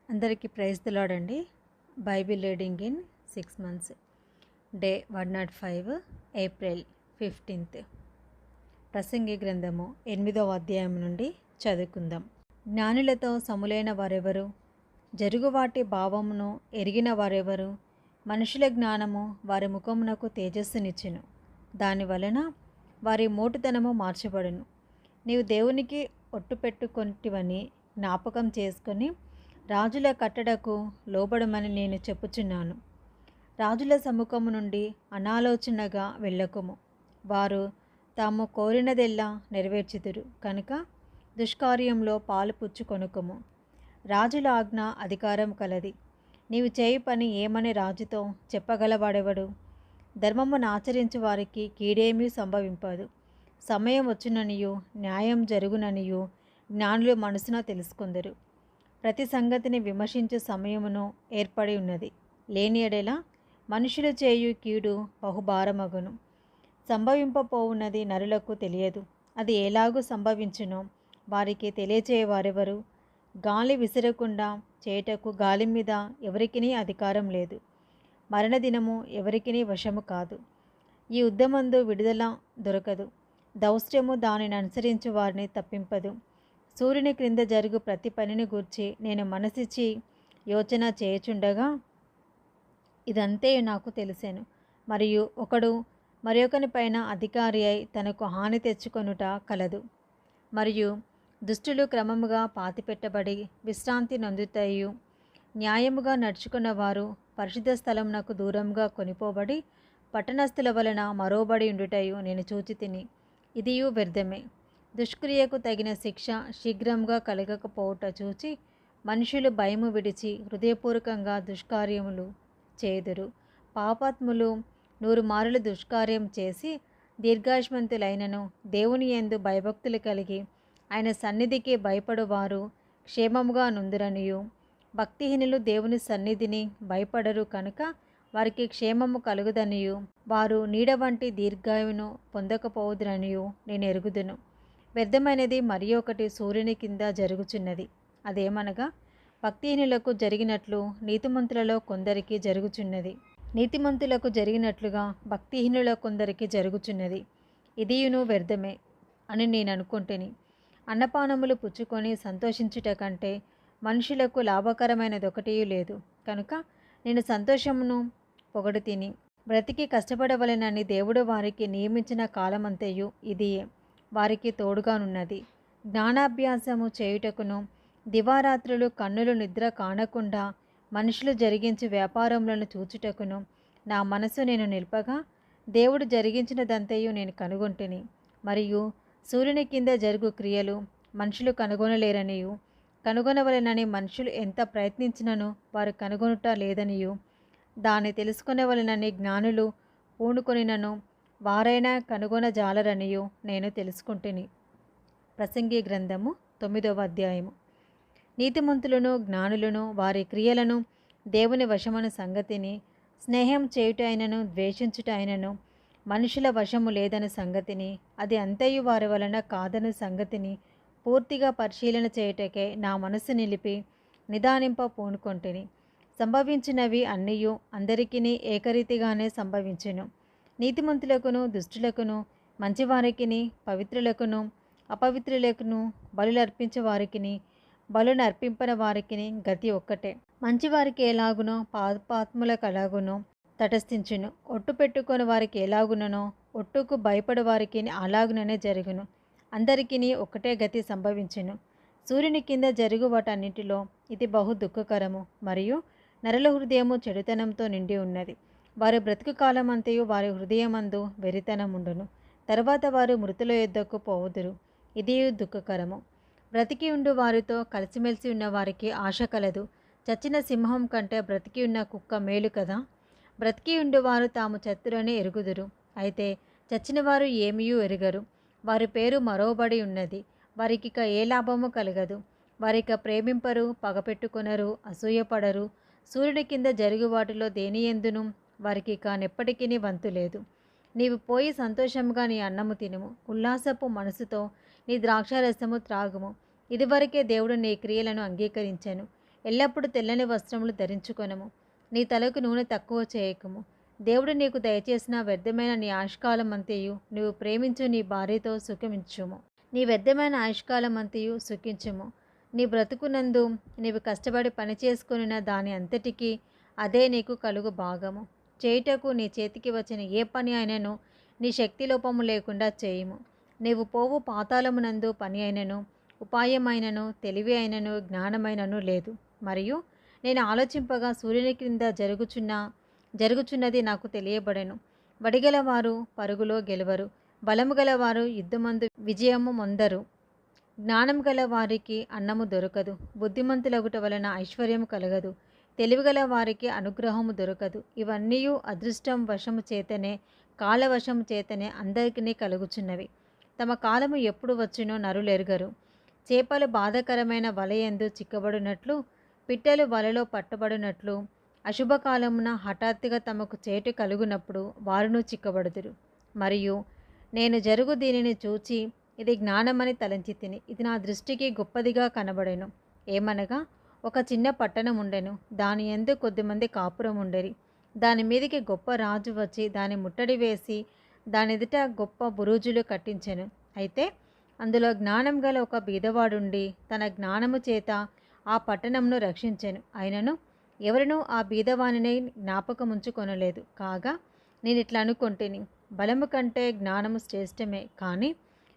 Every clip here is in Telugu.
అందరికీ ప్రైజ్ ది లార్డ్ అండి. Bible reading in 6 months. Day 105, April 15. ప్రసంగి గ్రంథము 8వ అధ్యాయం నుండి చదువుకుందాం. జ్ఞానులతో సములైన వారెవరు? జరుగువాటి భావమును ఎరిగిన వారెవరు? మనుషుల జ్ఞానము వారి ముఖమునకు తేజస్సునిచ్చును, దాని వలన వారి మోటుతనము మార్చబడును. నీవు దేవునికి ఒట్టు పెట్టుకొంటివని జ్ఞాపకం చేసుకొని రాజుల కట్టడకు లోబడమని నేను చెప్పుచున్నాను. రాజుల సముఖము నుండి అనాలోచనగా వెళ్ళకుము. వారు తాము కోరినదెల్లా నెరవేర్చుదురు కనుక దుష్కార్యంలో పాలు పుచ్చుకొనుకుము. రాజుల ఆజ్ఞ అధికారం కలది. నీవు చేయి పని ఏమని రాజుతో చెప్పగలవాడెవడు? ధర్మమును ఆచరించు వారికి కీడేమీ సంభవింపదు. సమయం వచ్చుననియు న్యాయం జరుగుననియు జ్ఞానులు మనసున తెలుసుకుందరు. ప్రతి సంగతిని విమర్శించు సమయమును ఏర్పడి ఉన్నది. లేని ఎడల మనుషులు చేయు కీడు బహుభారమగును. సంభవింపపోవున్నది నరులకు తెలియదు. అది ఎలాగూ సంభవించునో వారికి తెలియచేయవారెవరు? గాలి విసరకుండా చేయుటకు గాలి మీద ఎవరికినీ అధికారం లేదు. మరణదినము ఎవరికినీ వశము కాదు. ఈ యుద్ధమందు విడుదల దొరకదు. దౌష్ట్యము దానిని అనుసరించు వారిని తప్పింపదు. సూర్యుని క్రింద జరుగు ప్రతి పనిని గూర్చి నేను మనసిచ్చి యోచన చేయుచుండగా ఇదంతే నాకు తెలిసాను. మరియు ఒకడు మరొకని పైన అధికారి అయి తనకు హాని తెచ్చుకొనుట కలదు. మరియు దుష్టులు క్రమముగా పాతిపెట్టబడి విశ్రాంతి నొందుతాయు. న్యాయముగా నడుచుకున్న వారు పరిశుద్ధ స్థలమునకు దూరంగా కొనిపోబడి పట్టణస్థుల వలన మరోబడి ఉండుటయు నేను చూచి తిని. ఇదియు వ్యర్థమే. దుష్క్రియకు తగిన శిక్ష శీఘ్రంగా కలగకపోవుట చూచి మనుషులు భయము విడిచి హృదయపూర్వకంగా దుష్కార్యములు చేదురు. పాపాత్ములు 100 మారులు దుష్కార్యం చేసి దీర్ఘాయుష్మంతులైనను దేవుని యందు భయభక్తులు కలిగి ఆయన సన్నిధికి భయపడువారు క్షేమముగా నుందురనియు, భక్తిహీనులు దేవుని సన్నిధిని భయపడరు కనుక వారికి క్షేమము కలుగుదనియు, వారు నీడ వంటి దీర్ఘాయువును పొందకపోవుదురనియు నేను ఎరుగుదును. వ్యర్థమైనది మరి ఒకటి సూర్యుని కింద జరుగుచున్నది. అదేమనగా భక్తిహీనులకు జరిగినట్లు నీతిమంతులలో కొందరికి జరుగుచున్నది. నీతిమంతులకు జరిగినట్లుగా భక్తిహీనుల కొందరికి జరుగుచున్నది. ఇదియును వ్యర్థమే అని నేను అనుకుంటుని. అన్నపానములు పుచ్చుకొని సంతోషించుట కంటే మనుషులకు లాభకరమైనదొకటి లేదు. కనుక నేను సంతోషమును పొగడుతిని. బ్రతికి కష్టపడవలెనని దేవుడు వారికి నియమించిన కాలమంతయు ఇదియే వారికి తోడుగానున్నది. జ్ఞానాభ్యాసము చేయుటకును దివారాత్రులు కన్నులు నిద్ర కానకుండా మనుషులు జరిగించు వ్యాపారములను చూచుటకును నా మనసు నేను నిల్పగా దేవుడు జరిగించినదంతయు నేను కనుగొంటిని. మరియు సూర్యుని కింద జరుగు క్రియలు మనుషులు కనుగొనలేరనియు, కనుగొనవలెనని మనుషులు ఎంత ప్రయత్నించినను వారు కనుగొనుట లేదనియు, దాన్ని తెలుసుకొనవలెనని జ్ఞానులు పూనుకొనినను వారైనా కనుగొనజాలరనియు నేను తెలుసుకుంటుని. ప్రసంగి గ్రంథము 9వ అధ్యాయము. నీతిమంతులను జ్ఞానులను వారి క్రియలను దేవుని వశమను సంగతిని, స్నేహం చేయుట అయినను ద్వేషించుట అయినను మనుషుల వశము లేదని సంగతిని, అది అంతయు వారి వలన కాదని సంగతిని పూర్తిగా పరిశీలన చేయుటకే నా మనసు నిలిపి నిదానింప పూనుకొంటిని. సంభవించినవి అన్నియు అందరికిని ఏకరీతిగానే సంభవించును. నీతిమంతులకును దుష్టులకును, మంచివారికిని పవిత్రులకును అపవిత్రులకును, బలులర్పించే వారికిని బలునర్పింపని వారికిని గతి ఒక్కటే. మంచివారికి ఎలాగునో పాపాత్ములకు ఎలాగునో తటస్థించును. ఒట్టు పెట్టుకొని వారికి ఎలాగునో ఒట్టుకు భయపడి వారికి అలాగుననే జరుగును. అందరికీ ఒకటే గతి సంభవించును. సూర్యుని కింద జరుగు వాటన్నిటిలో ఇది బహు దుఃఖకరము. మరియు నరుల హృదయము చెడుతనంతో నిండి ఉన్నది. వారి బ్రతుకు కాలమంతయు వారి హృదయమందు వెరితనముండును. తర్వాత వారు మృతుల యొద్దకు పోవుదురు. ఇది దుఃఖకరము. బ్రతికి ఉండు వారితో కలిసిమెలిసి ఉన్న వారికి ఆశ కలదు. చచ్చిన సింహం కంటే బ్రతికి ఉన్న కుక్క మేలు కదా. బ్రతికి ఉండు వారు తాము చతురని ఎరుగుదురు, అయితే చచ్చిన వారు ఏమీయూ ఎరుగరు. వారి పేరు మరోబడి ఉన్నది. వారికిక ఏ లాభము కలగదు. వారిక ప్రేమింపరు, పగపెట్టుకొనరు, అసూయపడరు. సూర్యుని కింద జరుగు వాటిలో దేనియందును వారికి కానెప్పటికీ వంతు లేదు. నీవు పోయి సంతోషముగా నీ అన్నము తినుము, ఉల్లాసపు మనసుతో నీ ద్రాక్షారసము త్రాగుము. ఇదివరకే దేవుడు నీ క్రియలను అంగీకరించెను. ఎల్లప్పుడూ తెల్లని వస్త్రములు ధరించుకొనుము. నీ తలకు నూనె తక్కువ చేయకుము. దేవుడు నీకు దయచేసిన వ్యర్థమైన నీ ఆయుష్కాలమంతయు నీవు ప్రేమించు నీ భార్యతో సుఖమించుము. నీ వ్యర్థమైన ఆయుష్కాలమంతయు సుఖించుము. నీ బ్రతుకునందు నీవు కష్టపడి పనిచేసుకొనిన దాని అంతటికీ అదే నీకు కలుగు భాగము. చేయుటకు నీ చేతికి వచ్చిన ఏ పని అయినను నీ శక్తి లోపము లేకుండా చేయుము. నీవు పోవు పాతాళమునందు పని అయినను, ఉపాయమైనను, తెలివి అయినను, జ్ఞానమైనను లేదు. మరియు నేను ఆలోచింపగా సూర్యుని క్రింద జరుగుచున్నది నాకు తెలియబడెను. వడిగలవారు పరుగులో గెలవరు, బలము గలవారు యుద్ధమందు విజయము పొందరు. జ్ఞానం గల వారికి అన్నము దొరకదు, బుద్ధిమంతులగుట వలన ఐశ్వర్యము కలగదు, తెలివిగల వారికి అనుగ్రహము దొరకదు. ఇవన్నీ అదృష్టం వశము చేతనే, కాలవశము చేతనే అందరికీ కలుగుచున్నవి. తమ కాలము ఎప్పుడు వచ్చునో నరులెరుగరు. చేపలు బాధకరమైన వలయందు చిక్కబడినట్లు, పిట్టలు వలలో పట్టబడినట్లు, అశుభకాలమున హఠాత్తుగా తమకు చేటు కలుగునప్పుడు వారును చిక్కబడుదురు. మరియు నేను జరుగు దీనిని చూచి ఇది జ్ఞానమని తలంచి తిని, ఇది నా దృష్టికి గొప్పదిగా కనబడెను. ఏమనగా, ఒక చిన్న పట్టణం ఉండెను, దాని యందు కొద్దిమంది కాపురం ఉండేరి. దాని మీదికి గొప్ప రాజు వచ్చి దాని ముట్టడి వేసి దాని ఎదుట గొప్ప బురుజులు కట్టించెను. అయితే అందులో జ్ఞానం గల ఒక బీదవాడుండి తన జ్ఞానము చేత ఆ పట్టణంను రక్షించెను. అయినను ఎవరినూ ఆ బీదవానిని జ్ఞాపకముంచుకొనలేదు. కాగా నేను ఇట్లా అనుకొంటిని, బలము కంటే జ్ఞానము శ్రేష్టమే, కానీ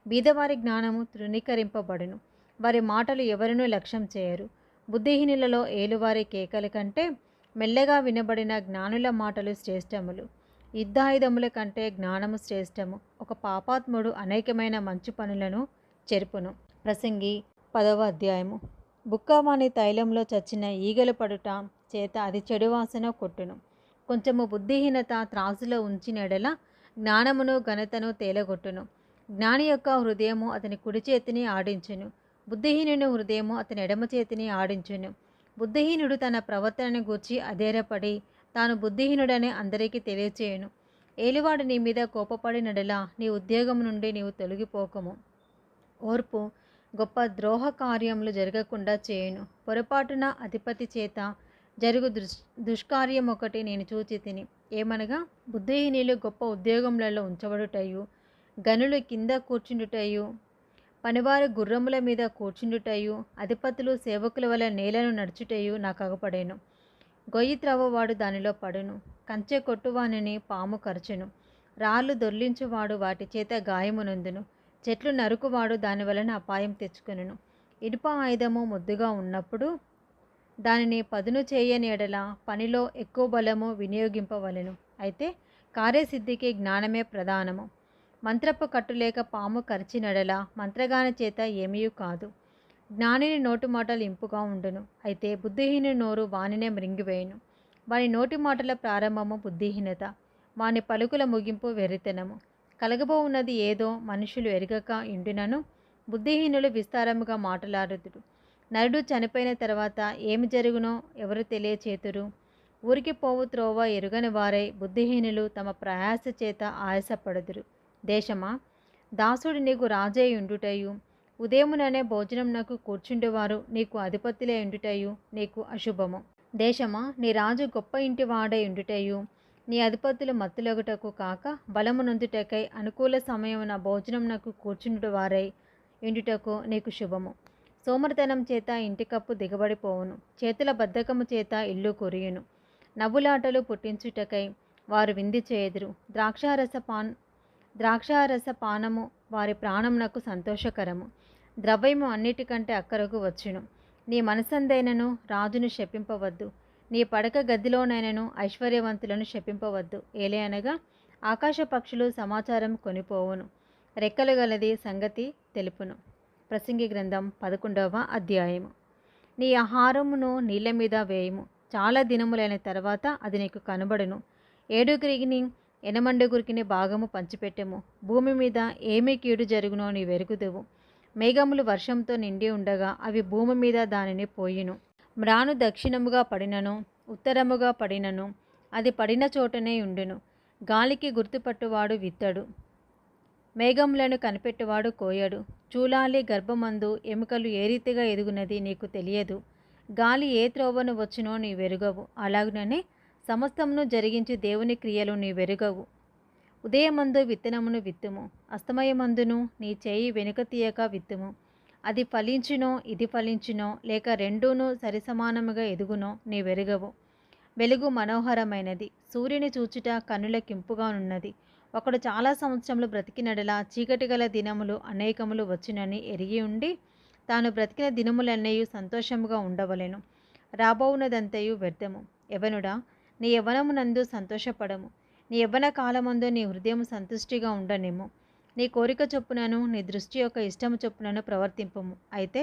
బీదవారి జ్ఞానము తృణీకరింపబడును. వారి మాటలు ఎవరినూ లక్ష్యం చేయరు. బుద్ధిహీనులలో ఏలువారి కేకల కంటే మెల్లగా వినబడిన జ్ఞానుల మాటలు శ్రేష్టములు. యుద్ధాయుధముల కంటే జ్ఞానము శ్రేష్టము. ఒక పాపాత్ముడు అనేకమైన మంచి పనులను చెరుపును. ప్రసంగి 10వ అధ్యాయము. బుక్కవాని తైలంలో చచ్చిన ఈగలు పడుట చేత అది చెడు వాసన కొట్టును. కొంచెము బుద్ధిహీనత త్రాసులో ఉంచినెడల జ్ఞానమును ఘనతను తేలగొట్టును. జ్ఞాని యొక్క హృదయము అతని కుడి చేతిని ఆడించును, బుద్ధిహీనుని హృదయము అతని ఎడమ చేతిని ఆడించును. బుద్ధిహీనుడు తన ప్రవర్తనను గూర్చి అధైర్యపడి తాను బుద్ధిహీనుడని అందరికీ తెలియచేయును. ఏలివాడు నీ మీద కోపపడినడలా నీ ఉద్యోగం నుండి నీవు తొలగిపోకము. ఓర్పు గొప్ప ద్రోహ కార్యములు జరగకుండా చేయును. పొరపాటున అధిపతి చేత జరుగు దుష్కార్యం ఒకటి నేను చూచి తిని. ఏమనగా, బుద్ధిహీనులు గొప్ప ఉద్యోగములలో ఉంచబడుటయు, గనులు కింద కూర్చుండుటయు, పనివారు గుర్రముల మీద కూర్చుండుటయు, అధిపతులు సేవకుల వల్ల నేలను నడుచుటయు నాకు అగపడేను. గొయ్యి త్రవ్వవాడు దానిలో పడును, కంచె కొట్టువానిని పాము కరచును, రాళ్ళు దొర్లించువాడు వాటి చేత గాయమునందును, చెట్లు నరుకువాడు దాని వలన అపాయం తెచ్చుకొనును. ఇనుప ఆయుధము ముద్దుగా ఉన్నప్పుడు దానిని పదును చేయని ఎడల పనిలో ఎక్కువ బలము వినియోగింపవలెను. అయితే కార్యసిద్ధికి జ్ఞానమే ప్రధానము. మంత్రపు కట్టులేక పాము కరిచినడల మంత్రగాని చేత ఏమీ కాదు. జ్ఞానిని నోటి మాటలు ఇంపుగా ఉండును, అయితే బుద్ధిహీని నోరు వానినే మృంగివేయును. వాని నోటి మాటల ప్రారంభము బుద్ధిహీనత, వాని పలుకుల ముగింపు వెర్రితనము. కలగబో ఉన్నది ఏదో మనుషులు ఎరగక ఇండునను బుద్ధిహీనులు విస్తారముగా మాటలాడుదురు. నరుడు చనిపోయిన తర్వాత ఏమి జరుగునో ఎవరు తెలియచేతురు? ఊరికి పోవు త్రోవ ఎరుగని వారై బుద్ధిహీనులు తమ ప్రయాస చేత ఆయాసపడుదురు. దేశమా, దాసుడు నీకు రాజై ఉండుటయు, ఉదయముననే భోజనం నాకు కూర్చుండేవారు నీకు అధిపతులే ఉండుటయు నీకు అశుభము. దేశమా, నీ రాజు గొప్ప ఇంటి వాడై ఉండుటయు, నీ అధిపతులు మత్తులగుటకు కాక బలము నొందుటకై అనుకూల సమయమున భోజనం నాకు కూర్చుండు వారై ఇండుటకు నీకు శుభము. సోమరితనం చేత ఇంటి కప్పు దిగబడిపోవును, చేతుల బద్ధకము చేత ఇల్లు కొరియును. నవ్వులాటలు పుట్టించుటకై వారు విందు చేయుదురు. ద్రాక్షారస పానము వారి ప్రాణమునకు సంతోషకరము. ద్రవ్యము అన్నిటికంటే అక్కరకు వచ్చును. నీ మనసందైనను రాజును శపింపవద్దు, నీ పడక గదిలోనైనను ఐశ్వర్యవంతులను శపింపవద్దు. ఏలయనగా ఆకాశ పక్షులు సమాచారం కొనిపోవును, రెక్కలు గలది సంగతి తెలుపును. ప్రసంగి గ్రంథం 11వ అధ్యాయము. నీ ఆహారమును నీళ్ళ మీద వేయము, చాలా దినములైన తర్వాత అది నీకు కనబడును. ఏడుగురికి ఎనమండుగురికి భాగము పంచిపెట్టెము. భూమి మీద ఏమి కీడు జరుగునో నీ వెరుగుదువు. మేఘములు వర్షంతో నిండి ఉండగా అవి భూమి మీద దానిని పోయిను. మ్రాను దక్షిణముగా పడినను ఉత్తరముగా పడినను అది పడిన చోటనే ఉండును. గాలికి గుర్తుపట్టువాడు విత్తడు, మేఘములను కనిపెట్టువాడు కోయడు. చూలాలి గర్భమందు ఎముకలు ఏ రీతిగా ఎదుగునది నీకు తెలియదు. గాలి ఏ త్రోవను వచ్చునో నీ వెరుగవు, అలాగుననే సమస్తమును జరిగించి దేవుని క్రియలు నీ వెరుగవు. ఉదయమందు విత్తనమును విత్తుము, అస్తమయమందును నీ చేయి వెనుక తీయక విత్తుము. అది ఫలించునో ఇది ఫలించునో, లేక రెండూను సరిసమానముగా ఎదుగునో నీ వెరుగవు. వెలుగు మనోహరమైనది, సూర్యుని చూచుట కన్నులకింపుగా నున్నది. ఒకడు చాలా సంవత్సరములు బ్రతికినడలా చీకటి గల దినములు అనేకములు వచ్చునని ఎరిగి ఉండి తాను బ్రతికిన దినములన్నయు సంతోషముగా ఉండవలెను. రాబోవునదంతయు వ్యర్థము. యవనుడా, నీ యవ్వనమునందు సంతోషపడము, నీ యవ్వన కాలమందు నీ హృదయం సంతుష్టిగా ఉండనేమో. నీ కోరిక చొప్పునను నీ దృష్టి యొక్క ఇష్టము చొప్పునను ప్రవర్తింపము. అయితే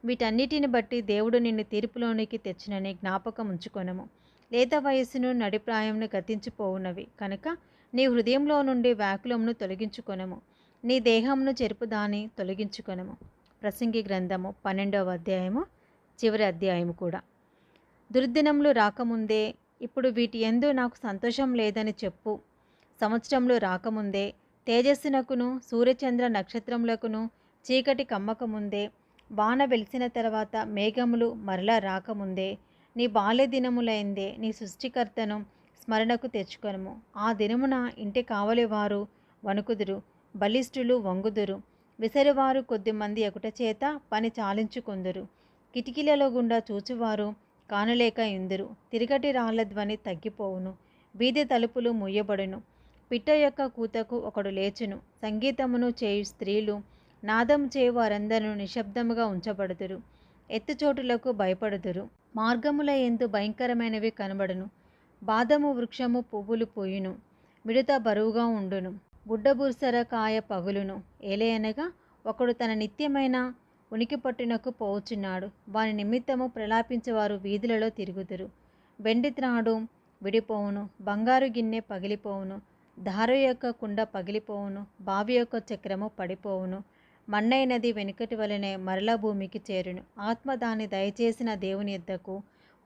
వీటన్నిటిని బట్టి దేవుడు నిన్ను తీర్పులోనికి తెచ్చునని జ్ఞాపకం ఉంచుకొనము. లేత వయస్సును నడిప్రాయమును గతించిపోవునవి కనుక నీ హృదయంలో నుండి వ్యాకులమును తొలగించుకొనము, నీ దేహమును చెరుపుదాని తొలగించుకొనము. ప్రసంగి గ్రంథము 12వ అధ్యాయము చివరి అధ్యాయము కూడా. దుర్దినములు రాకముందే ఇప్పుడు వీటి యందు నాకు సంతోషం లేదని చెప్పు. సంవత్సరములు రాకముందే, తేజస్సునకును సూర్యచంద్ర నక్షత్రములకును చీకటి కమ్మకముందే, వాన వెలిసిన తర్వాత మేఘములు మరలా రాకముందే, నీ బాల్య దినములైందే నీ సృష్టికర్తను స్మరణకు తెచ్చుకొనుము. ఆ దినమున ఇంటి కావలివారు వణుకుదురు, బలిష్ఠులు వంగుదురు, విసరివారు కొద్దిమంది ఎగుట చేత పని చాలించుకొందురు. కిటికీలలో గుండా చూచువారు కానలేక ఇందురు. తిరగటి రాళ్ల ధ్వని తగ్గిపోవును, వీధి తలుపులు ముయ్యబడును. పిట్ట యొక్క కూతకు ఒకడు లేచును, సంగీతమును చేయు స్త్రీలు నాదం చేయు వారందరూ నిశ్శబ్దముగా ఉంచబడుదురు. ఎత్తుచోటులకు భయపడుదురు, మార్గముల యందు భయంకరమైనవి కనబడును. బాదము వృక్షము పువ్వులు పూయును, మిడత బరువుగా ఉండును, బుడ్డబుర్సర కాయ పగులును. ఏలయనగా ఒకడు తన నిత్యమైన ఉనికి పట్టునకు పోవుచున్నాడు, వాని నిమిత్తము ప్రలాపించేవారు వీధులలో తిరుగుదురు. వెండి త్రాడు విడిపోవును, బంగారు గిన్నె పగిలిపోవును, ధార యొక్క కుండ పగిలిపోవును, బావి యొక్క చక్రము పడిపోవును. మన్నైనది వెనుకటి వలనే మరలా భూమికి చేరును, ఆత్మ దాన్ని దయచేసిన దేవుని యొద్దకు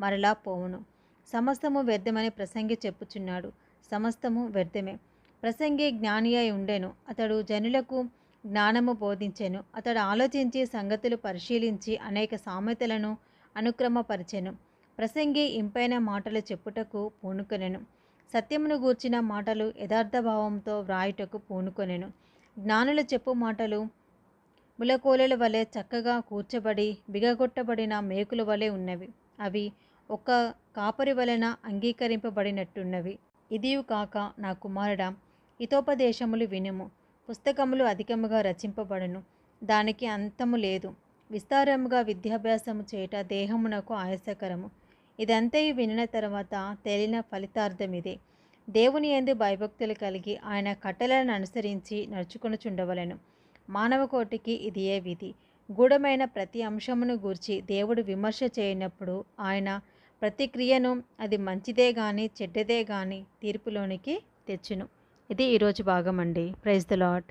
మరలా పోవును. సమస్తము వ్యర్థమని ప్రసంగి చెప్పుచున్నాడు. సమస్తము వ్యర్థమే. ప్రసంగి జ్ఞాని అయి ఉండెను, అతడు జనులకు జ్ఞానము బోధించెను. అతడు ఆలోచించి సంగతులు పరిశీలించి అనేక సామెతలను అనుక్రమపరిచెను. ప్రసంగి ఇంపైన మాటలు చెప్పుటకు పూనుకొనెను, సత్యమును గూర్చిన మాటలు యథార్థభావంతో వ్రాయుటకు పూనుకొనెను. జ్ఞానులు చెప్పు మాటలు ములకోలల వలె చక్కగా కూర్చబడి బిగగొట్టబడిన మేకుల వలె ఉన్నవి. అవి ఒక కాపరి వలన అంగీకరింపబడినట్టున్నవి. ఇదియు కాక నా కుమారుడా, హితోపదేశములు వినుము. పుస్తకములు అధికముగా రచింపబడును, దానికి అంతము లేదు. విస్తారముగా విద్యాభ్యాసము చేయుట దేహమునకు ఆయాసకరము. ఇదంతయు వినిన తర్వాత తేలిన ఫలితార్థమిదే, దేవుని యందు భయభక్తులు కలిగి ఆయన కట్టలను అనుసరించి నడుచుకొనుచుండవలెను. మానవ కోటికి ఇదియే విధి. గూఢమైన ప్రతి అంశమును గూర్చి దేవుడు విమర్శ చేయనప్పుడు ఆయన ప్రతిక్రియను అది మంచిదే గాని చెడ్డదే గాని తీర్పులోనికి తెచ్చును. ఇది ఈరోజు భాగం అండి. Praise the lord.